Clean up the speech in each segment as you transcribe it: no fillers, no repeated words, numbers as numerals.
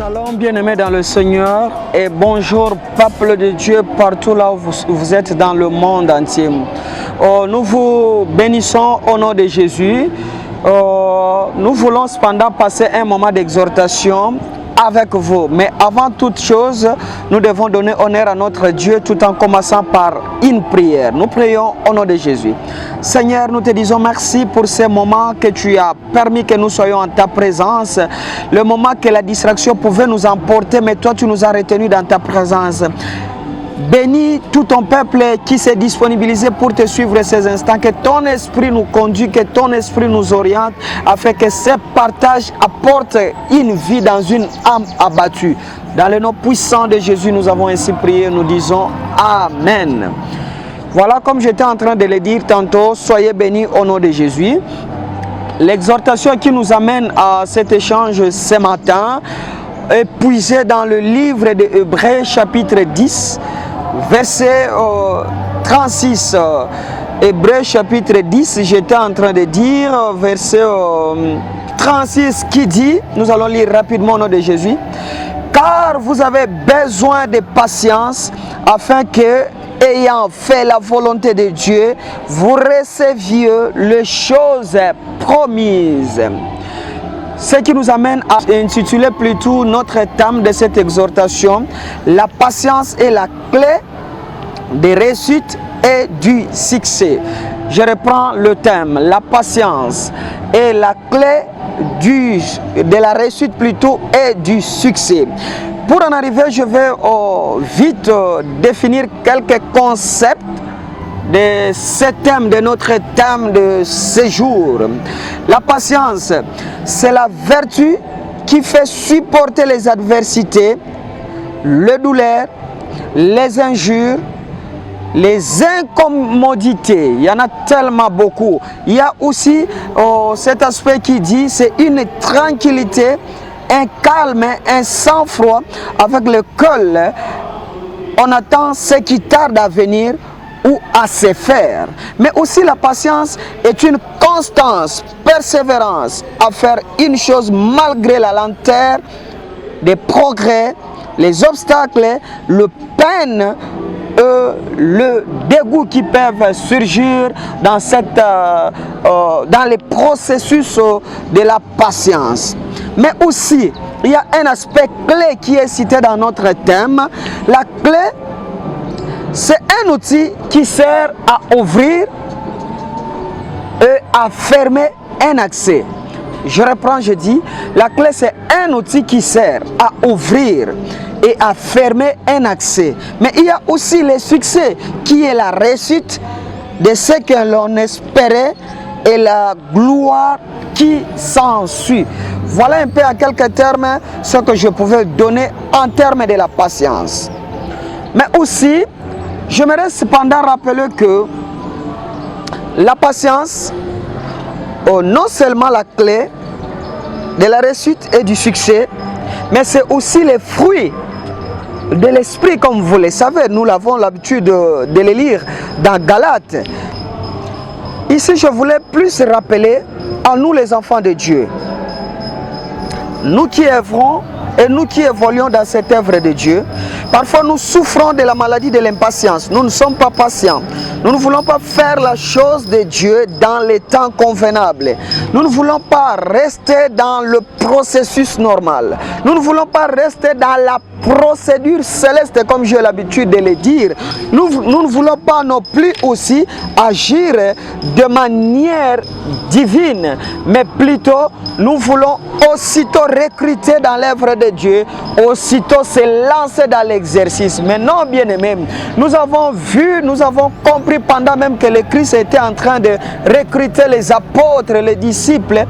Shalom bien-aimés dans le Seigneur et bonjour peuple de Dieu partout là où vous êtes dans le monde entier. Nous vous bénissons au nom de Jésus. Nous voulons cependant passer un moment d'exhortation avec vous. Mais avant toute chose, nous devons donner honneur à notre Dieu tout en commençant par une prière. Nous prions au nom de Jésus. Seigneur, nous te disons merci pour ces moments que tu as permis que nous soyons en ta présence. Le moment que la distraction pouvait nous emporter, mais toi tu nous as retenus dans ta présence. Bénis tout ton peuple qui s'est disponibilisé pour te suivre ces instants. Que ton esprit nous conduise, que ton esprit nous oriente, afin que ce partage apporte une vie dans une âme abattue. Dans le nom puissant de Jésus, nous avons ainsi prié, nous disons Amen. Voilà, comme j'étais en train de le dire tantôt, soyez bénis au nom de Jésus. L'exhortation qui nous amène à cet échange ce matin est puisée dans le livre de Hébreux chapitre 10, verset 36. Hébreux chapitre 10, j'étais en train de dire, verset 36 qui dit, nous allons lire rapidement au nom de Jésus, car vous avez besoin de patience afin que, ayant fait la volonté de Dieu, vous receviez les choses promises. Ce qui nous amène à intituler plutôt notre thème de cette exhortation, la patience est la clé des réussites et du succès. Je reprends le thème, la patience est la clé de la réussite plutôt et du succès. Pour en arriver, je vais vite définir quelques concepts de ce thème, de notre thème de ce jour. La patience, c'est la vertu qui fait supporter les adversités, les douleurs, les injures, les incommodités. Il y en a tellement beaucoup. Il y a aussi cet aspect qui dit c'est une tranquillité, un calme, un sang-froid avec lequel on attend ce qui tarde à venir ou à se faire. Mais aussi la patience est une constance, persévérance à faire une chose malgré la lenteur des progrès, les obstacles, le peine et le dégoût qui peuvent surgir dans les processus de la patience. Mais aussi, il y a un aspect clé qui est cité dans notre thème. La clé, c'est un outil qui sert à ouvrir et à fermer un accès. Je reprends, je dis, la clé c'est un outil qui sert à ouvrir et à fermer un accès. Mais il y a aussi le succès qui est la réussite de ce que l'on espérait et la gloire qui s'ensuit. Voilà un peu en quelques termes ce que je pouvais donner en termes de la patience. Mais aussi, j'aimerais cependant rappeler que la patience est non seulement la clé de la réussite et du succès, mais c'est aussi le fruit de l'esprit, comme vous le savez. Nous avons l'habitude de le lire dans Galates. Ici, je voulais plus rappeler à nous les enfants de Dieu, nous qui œuvrons et nous qui évoluons dans cette œuvre de Dieu. Parfois nous souffrons de la maladie de l'impatience. Nous ne sommes pas patients. Nous ne voulons pas faire la chose de Dieu dans les temps convenables. Nous ne voulons pas rester dans le processus normal. Nous ne voulons pas rester dans la procédure céleste comme j'ai l'habitude de le dire. Nous ne voulons pas non plus aussi agir de manière divine, mais plutôt nous voulons aussitôt recruter dans l'œuvre de Dieu, aussitôt se lancer dans l'exercice. Mais non, bien-aimés, nous avons vu, nous avons compris pendant même que le Christ était en train de recruter les apôtres, les disciples.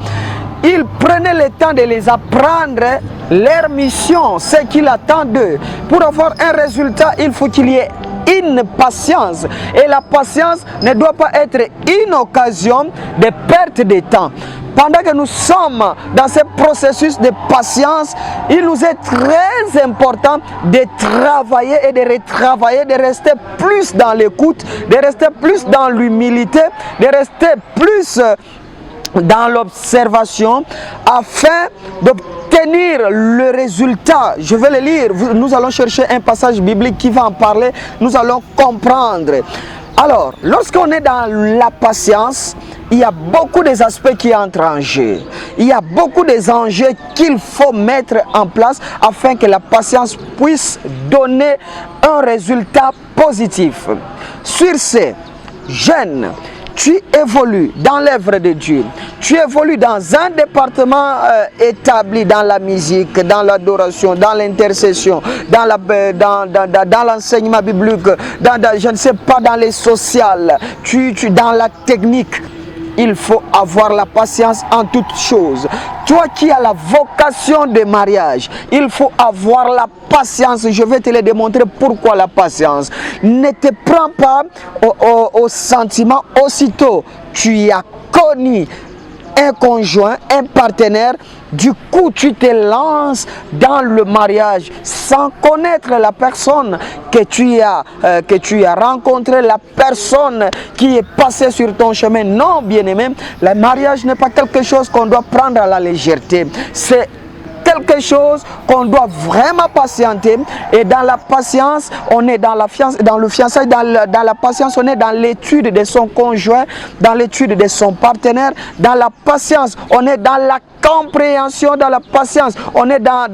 Il prenait le temps de les apprendre leur mission, ce qu'il attend d'eux. Pour avoir un résultat, il faut qu'il y ait une patience. Et la patience ne doit pas être une occasion de perte de temps. Pendant que nous sommes dans ce processus de patience, il nous est très important de travailler et de retravailler, de rester plus dans l'écoute, de rester plus dans l'humilité, de rester plus dans l'observation afin d'obtenir le résultat. Je vais le lire. Nous allons chercher un passage biblique qui va en parler. Nous allons comprendre. Alors, lorsqu'on est dans la patience, il y a beaucoup des aspects qui entrent en jeu. Il y a beaucoup des enjeux qu'il faut mettre en place afin que la patience puisse donner un résultat positif. Sur ce, jeunes, tu évolues dans l'œuvre de Dieu. Tu évolues dans un département établi dans la musique, dans l'adoration, dans l'intercession, dans l'enseignement biblique, je ne sais pas, dans les sociales, dans la technique. Il faut avoir la patience en toutes choses. Toi qui as la vocation de mariage, il faut avoir la patience. Je vais te le démontrer pourquoi la patience. Ne te prends pas au sentiment aussitôt. Tu as connu un conjoint, un partenaire, du coup tu te lances dans le mariage sans connaître la personne que tu as rencontré, la personne qui est passée sur ton chemin. Non, bien-aimé, le mariage n'est pas quelque chose qu'on doit prendre à la légèreté. C'est quelque chose qu'on doit vraiment patienter, et dans la patience on est dans la fiançailles, dans le fiançailles, dans la patience on est dans l'étude de son conjoint, dans l'étude de son partenaire, dans la patience on est dans la compréhension, dans la patience on est dans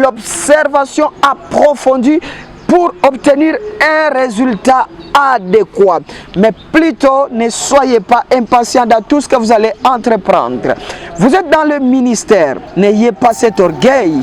l'observation approfondie pour obtenir un résultat adéquat. Mais plutôt, ne soyez pas impatients dans tout ce que vous allez entreprendre. Vous êtes dans le ministère, n'ayez pas cet orgueil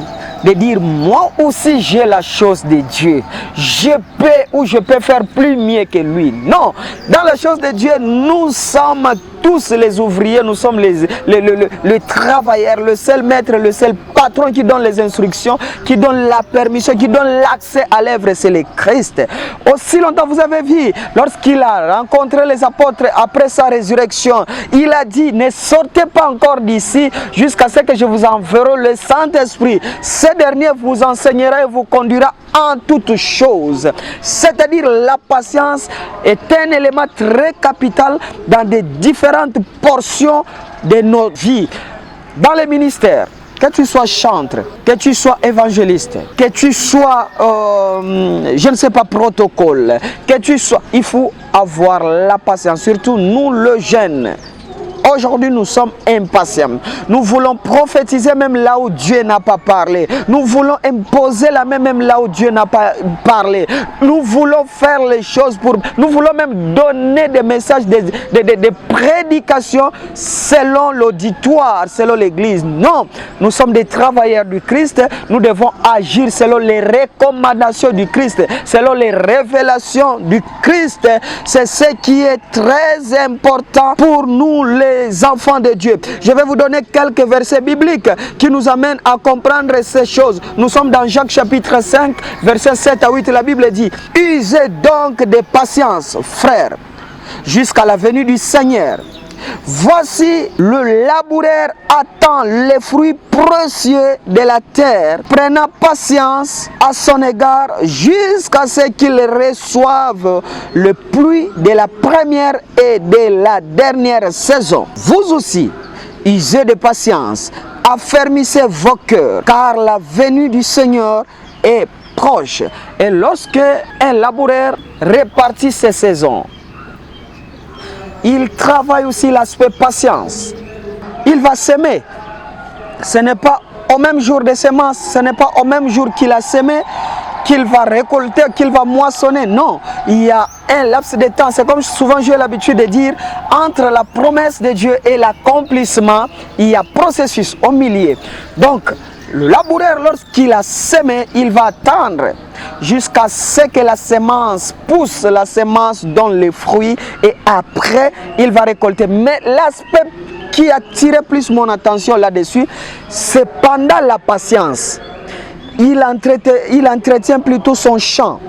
de dire moi aussi j'ai la chose de Dieu, je peux faire plus mieux que lui. Non, dans la chose de Dieu, nous sommes tous les ouvriers, nous sommes les travailleurs, le seul maître, le seul patron qui donne les instructions, qui donne la permission, qui donne l'accès à l'œuvre, c'est le Christ. Aussi longtemps vous avez vu, lorsqu'il a rencontré les apôtres après sa résurrection, il a dit ne sortez pas encore d'ici jusqu'à ce que je vous enverrai le Saint-Esprit. Ce dernier vous enseignera et vous conduira en toutes choses. C'est-à-dire la patience est un élément très capital dans des différentes portions de nos vies. Dans les ministères, que tu sois chantre, que tu sois évangéliste, que tu sois, je ne sais pas, protocole, que tu sois, il faut avoir la patience, surtout nous le jeunes. Aujourd'hui, nous sommes impatients. Nous voulons prophétiser même là où Dieu n'a pas parlé. Nous voulons imposer la main même là où Dieu n'a pas parlé. Nous voulons faire les choses pour... Nous voulons même donner des messages, des prédications selon l'auditoire, selon l'Église. Non, nous sommes des travailleurs du Christ. Nous devons agir selon les recommandations du Christ, selon les révélations du Christ. C'est ce qui est très important pour nous les enfants de Dieu. Je vais vous donner quelques versets bibliques qui nous amènent à comprendre ces choses. Nous sommes dans Jacques chapitre 5, versets 7 à 8. La Bible dit: usez donc de patience, frères, jusqu'à la venue du Seigneur. Voici le laboureur attend les fruits précieux de la terre, prenant patience à son égard jusqu'à ce qu'il reçoive le pluie de la première et de la dernière saison. Vous aussi, usez de patience, affermissez vos cœurs, car la venue du Seigneur est proche. Et lorsque un laboureur répartit ses saisons, il travaille aussi l'aspect patience. Il va semer. Ce n'est pas au même jour de semence, ce n'est pas au même jour qu'il a semé qu'il va récolter, qu'il va moissonner. Non, il y a un laps de temps. C'est comme souvent j'ai l'habitude de dire, entre la promesse de Dieu et l'accomplissement, il y a processus au milieu. Donc, le laboureur, lorsqu'il a semé, il va attendre jusqu'à ce que la semence pousse, la semence donne les fruits, et après, il va récolter. Mais l'aspect qui a tiré plus mon attention là-dessus, c'est pendant la patience. Il entretient plutôt son champ.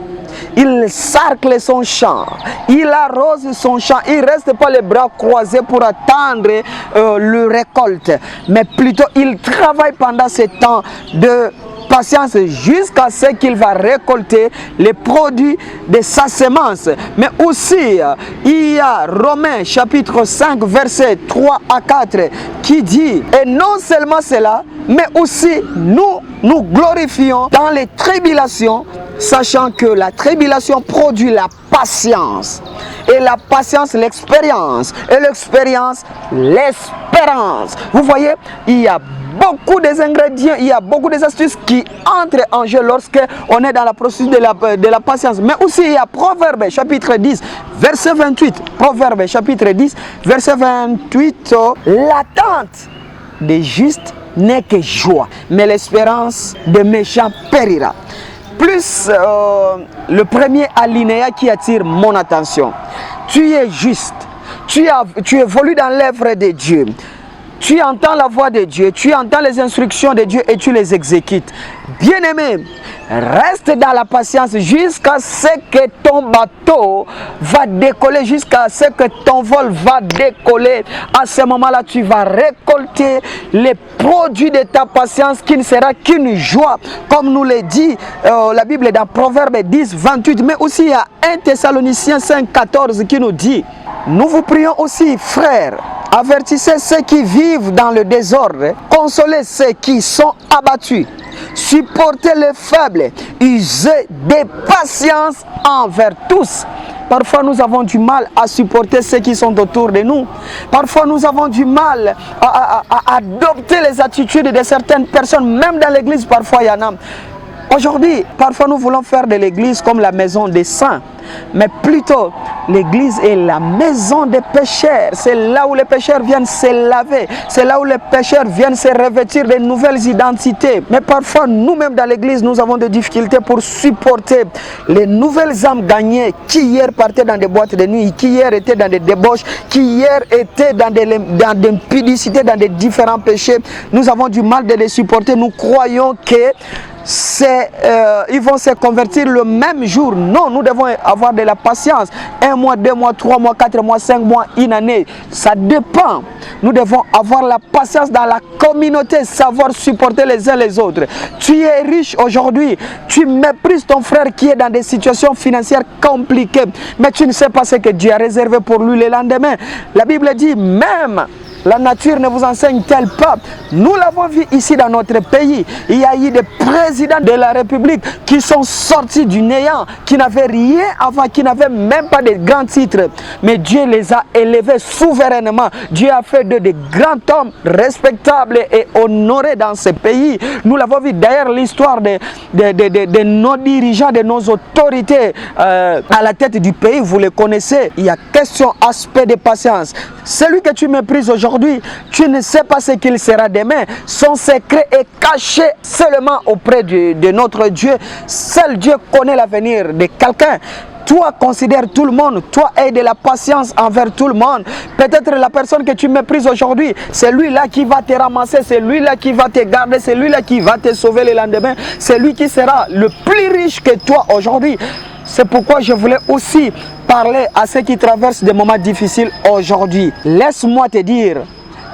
Il sarcle son champ, il arrose son champ, il ne reste pas les bras croisés pour attendre le récolte, mais plutôt il travaille pendant ce temps de patience jusqu'à ce qu'il va récolter les produits de sa semence. Mais aussi, il y a Romains chapitre 5, versets 3 à 4 qui dit, et non seulement cela, mais aussi nous glorifions dans les tribulations, sachant que la tribulation produit la patience. Et la patience, l'expérience. Et l'expérience, l'espérance. Vous voyez, il y a beaucoup d'ingrédients, il y a beaucoup d'astuces qui entrent en jeu lorsque on est dans la procédure de la patience. Mais aussi, il y a Proverbe chapitre 10, verset 28. Proverbe chapitre 10, verset 28. L'attente des justes n'est que joie, mais l'espérance des méchants périra. Plus le premier alinéa qui attire mon attention. Tu es juste, tu évolues dans l'œuvre de Dieu, tu entends la voix de Dieu, tu entends les instructions de Dieu et tu les exécutes. Bien-aimé, reste dans la patience jusqu'à ce que ton bateau va décoller, jusqu'à ce que ton vol va décoller. À ce moment-là, tu vas récolter les produits de ta patience qui ne sera qu'une joie. Comme nous le dit la Bible dans Proverbe 10, 28, mais aussi il y a 1 Thessaloniciens 5, 14 qui nous dit, nous vous prions aussi, frères, avertissez ceux qui vivent dans le désordre, consolez ceux qui sont abattus, supportez les faibles, usez de patience envers tous. Parfois nous avons du mal à supporter ceux qui sont autour de nous. Parfois nous avons du mal à adopter les attitudes de certaines personnes, même dans l'église parfois il y en a. Aujourd'hui, parfois nous voulons faire de l'église comme la maison des saints. Mais plutôt, l'église est la maison des pécheurs. C'est là où les pécheurs viennent se laver. C'est là où les pécheurs viennent se revêtir de nouvelles identités. Mais parfois, nous-mêmes dans l'église, nous avons des difficultés pour supporter les nouvelles âmes gagnées qui hier partaient dans des boîtes de nuit, qui hier étaient dans des débauches, qui hier étaient dans des impudicités, dans des différents péchés. Nous avons du mal de les supporter. Nous croyons que ils vont se convertir le même jour. Non, nous devons avoir de la patience. 1 mois, 2 mois, 3 mois, 4 mois, 5 mois, une année. Ça dépend. Nous devons avoir la patience dans la communauté, savoir supporter les uns les autres. Tu es riche aujourd'hui, tu méprises ton frère qui est dans des situations financières compliquées, mais tu ne sais pas ce que Dieu a réservé pour lui le lendemain. La Bible dit même, la nature ne vous enseigne-t-elle pas? Nous l'avons vu ici dans notre pays. Il y a eu des présidents de la République qui sont sortis du néant, qui n'avaient rien avant, qui n'avaient même pas de grands titres. Mais Dieu les a élevés souverainement. Dieu a fait d'eux de grands hommes respectables et honorés dans ce pays. Nous l'avons vu d'ailleurs l'histoire de nos dirigeants, de nos autorités à la tête du pays. Vous les connaissez. Il y a question, aspect de patience. Celui que tu méprises aujourd'hui, tu ne sais pas ce qu'il sera demain. Son secret est caché seulement auprès de notre Dieu. Seul Dieu connaît l'avenir de quelqu'un. Toi, considère tout le monde. Toi, aie de la patience envers tout le monde. Peut-être la personne que tu méprises aujourd'hui, c'est lui-là qui va te ramasser, c'est lui-là qui va te garder, c'est lui-là qui va te sauver le lendemain. C'est lui qui sera le plus riche que toi aujourd'hui. C'est pourquoi je voulais aussi parler à ceux qui traversent des moments difficiles aujourd'hui. Laisse-moi te dire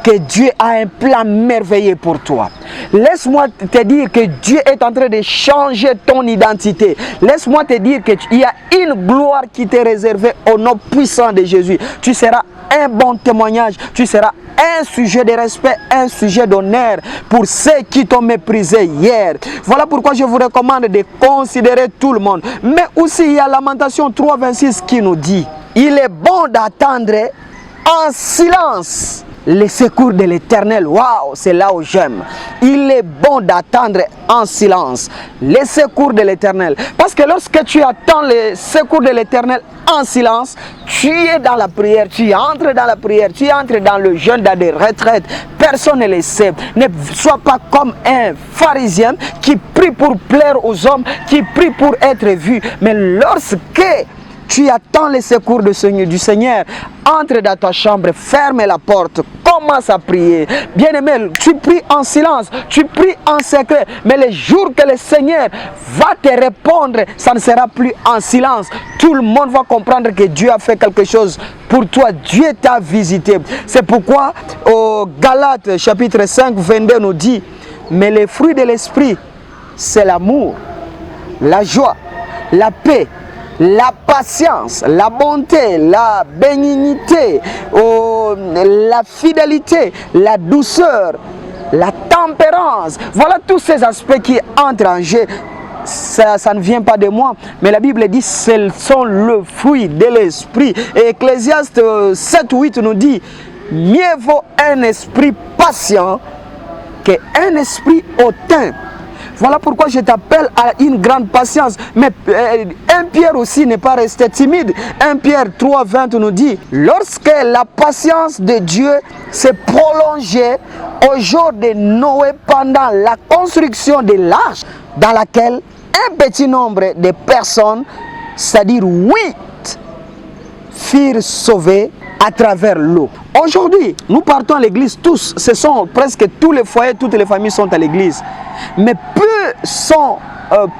que Dieu a un plan merveilleux pour toi. Laisse-moi te dire que Dieu est en train de changer ton identité. Laisse-moi te dire qu'il y a une gloire qui t'est réservée au nom puissant de Jésus. Tu seras un bon témoignage, tu seras un sujet de respect, un sujet d'honneur pour ceux qui t'ont méprisé hier. Voilà pourquoi je vous recommande de considérer tout le monde. Mais aussi il y a Lamentation 3:26 qui nous dit, il est bon d'attendre en silence les secours de l'Éternel. Waouh, c'est là où j'aime. Il est bon d'attendre en silence les secours de l'Éternel. Parce que lorsque tu attends les secours de l'Éternel en silence, tu es dans la prière, tu entres dans la prière, tu entres dans le jeûne, dans des retraites. Personne ne le sait. Ne sois pas comme un pharisien qui prie pour plaire aux hommes, qui prie pour être vu. Mais lorsque tu attends les secours du Seigneur, entre dans ta chambre, ferme la porte, commence à prier. Bien-aimé, tu pries en silence, tu pries en secret, mais le jour que le Seigneur va te répondre, ça ne sera plus en silence. Tout le monde va comprendre que Dieu a fait quelque chose pour toi. Dieu t'a visité. C'est pourquoi au Galates chapitre 5, 22 nous dit, mais les fruits de l'esprit c'est l'amour, la joie, la paix, la patience, la bonté, la bénignité, la fidélité, la douceur, la tempérance. Voilà tous ces aspects qui entrent en jeu. Ça ne vient pas de moi, mais la Bible dit ce sont le fruit de l'esprit. Et Ecclésiaste 7-8 nous dit mieux vaut un esprit patient qu'un esprit hautain. Voilà pourquoi je t'appelle à une grande patience. Mais 1 Pierre aussi n'est pas resté timide. 1 Pierre 3-20 nous dit lorsque la patience de Dieu s'est prolongée au jour de Noé pendant la construction de l'arche, dans laquelle un petit nombre de personnes, c'est-à-dire 8, furent sauvées à travers l'eau. Aujourd'hui, nous partons à l'église tous. Ce sont presque tous les foyers, toutes les familles sont à l'église. Mais peu sont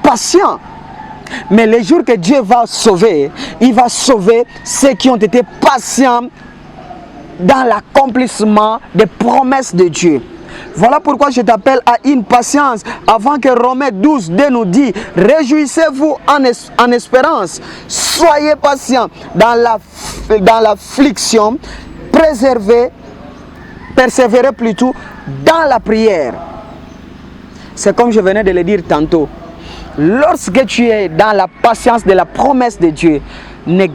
patients. Mais les jours que Dieu va sauver, il va sauver ceux qui ont été patients dans l'accomplissement des promesses de Dieu. Voilà pourquoi je t'appelle à une patience. Avant que Romains 12:2 nous dit réjouissez-vous en espérance, soyez patients dans l'affliction, persévérez plutôt dans la prière. C'est comme je venais de le dire tantôt. Lorsque tu es dans la patience de la promesse de Dieu, ne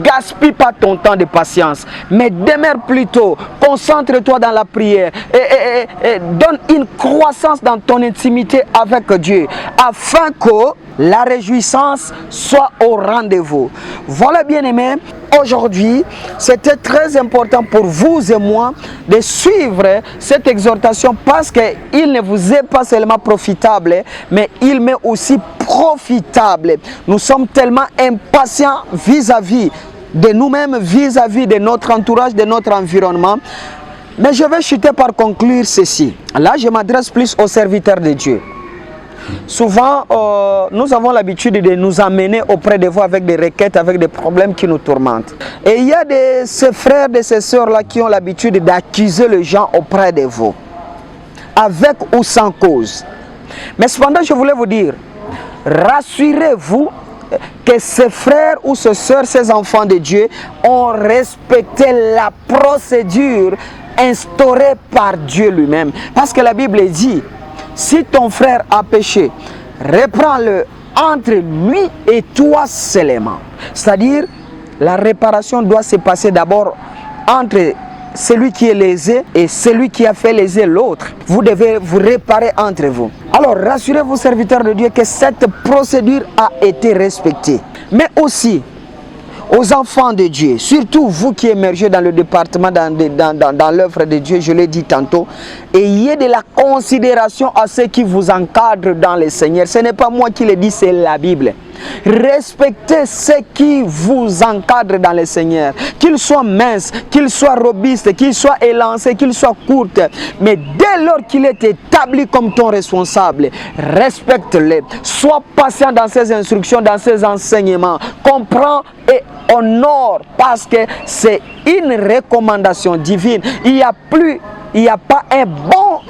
gaspille pas ton temps de patience, mais demeure plutôt, concentre-toi dans la prière et donne une croissance dans ton intimité avec Dieu, afin que la réjouissance soit au rendez-vous. Voilà, bien-aimés, aujourd'hui, c'était très important pour vous et moi de suivre cette exhortation parce qu'il ne vous est pas seulement profitable, mais il m'est aussi profitable. Nous sommes tellement impatients vis-à-vis de nous-mêmes, vis-à-vis de notre entourage, de notre environnement. Mais je vais chuter par conclure ceci. Là, je m'adresse plus aux serviteurs de Dieu. Souvent, nous avons l'habitude de nous amener auprès de vous avec des requêtes, avec des problèmes qui nous tourmentent. Et il y a ces frères, de ces sœurs-là qui ont l'habitude d'accuser les gens auprès de vous, avec ou sans cause. Mais cependant, je voulais vous dire, rassurez-vous que ces frères ou ces sœurs, ces enfants de Dieu ont respecté la procédure instaurée par Dieu lui-même. Parce que la Bible dit, si ton frère a péché, reprends-le entre lui et toi seulement. C'est-à-dire, la réparation doit se passer d'abord entre celui qui est lésé et celui qui a fait léser l'autre. Vous devez vous réparer entre vous. Alors, rassurez-vous, serviteurs de Dieu, que cette procédure a été respectée. Mais aussi, aux enfants de Dieu, surtout vous qui émergez dans le département, dans l'œuvre de Dieu, je l'ai dit tantôt, ayez de la considération à ceux qui vous encadrent dans le Seigneur. Ce n'est pas moi qui le dis, c'est la Bible. Respectez ceux qui vous encadrent dans le Seigneur, qu'ils soient minces, qu'ils soient robustes, qu'ils soient élancés, qu'ils soient courts. Mais dès lors qu'il est établi comme ton responsable, respecte-le. Sois patient dans ses instructions, dans ses enseignements. Comprends et honore, parce que c'est une recommandation divine. Il n'y a pas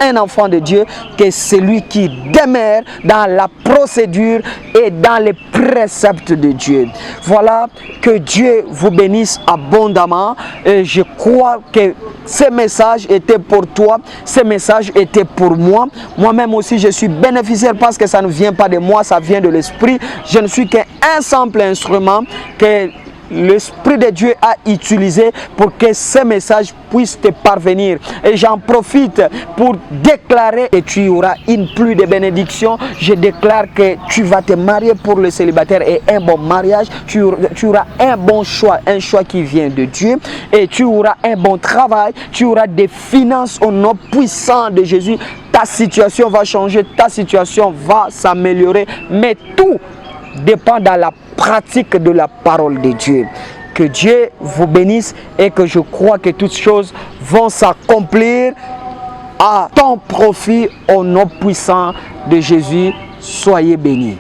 un enfant de Dieu que celui qui demeure dans la procédure et dans les préceptes de Dieu. Voilà, que Dieu vous bénisse abondamment. Et je crois que ce message était pour toi, ce message était pour moi. Moi-même aussi, je suis bénéficiaire parce que ça ne vient pas de moi, ça vient de l'Esprit. Je ne suis qu'un simple instrument que l'Esprit de Dieu a utilisé pour que ce message puisse te parvenir. Et j'en profite pour déclarer que tu auras une pluie de bénédictions. Je déclare que tu vas te marier pour le célibataire et un bon mariage. Tu auras un bon choix, un choix qui vient de Dieu. Et tu auras un bon travail. Tu auras des finances au nom puissant de Jésus. Ta situation va changer, ta situation va s'améliorer. Mais tout dépend dans la pratique de la parole de Dieu. Que Dieu vous bénisse et que je crois que toutes choses vont s'accomplir à ton profit au nom puissant de Jésus. Soyez bénis.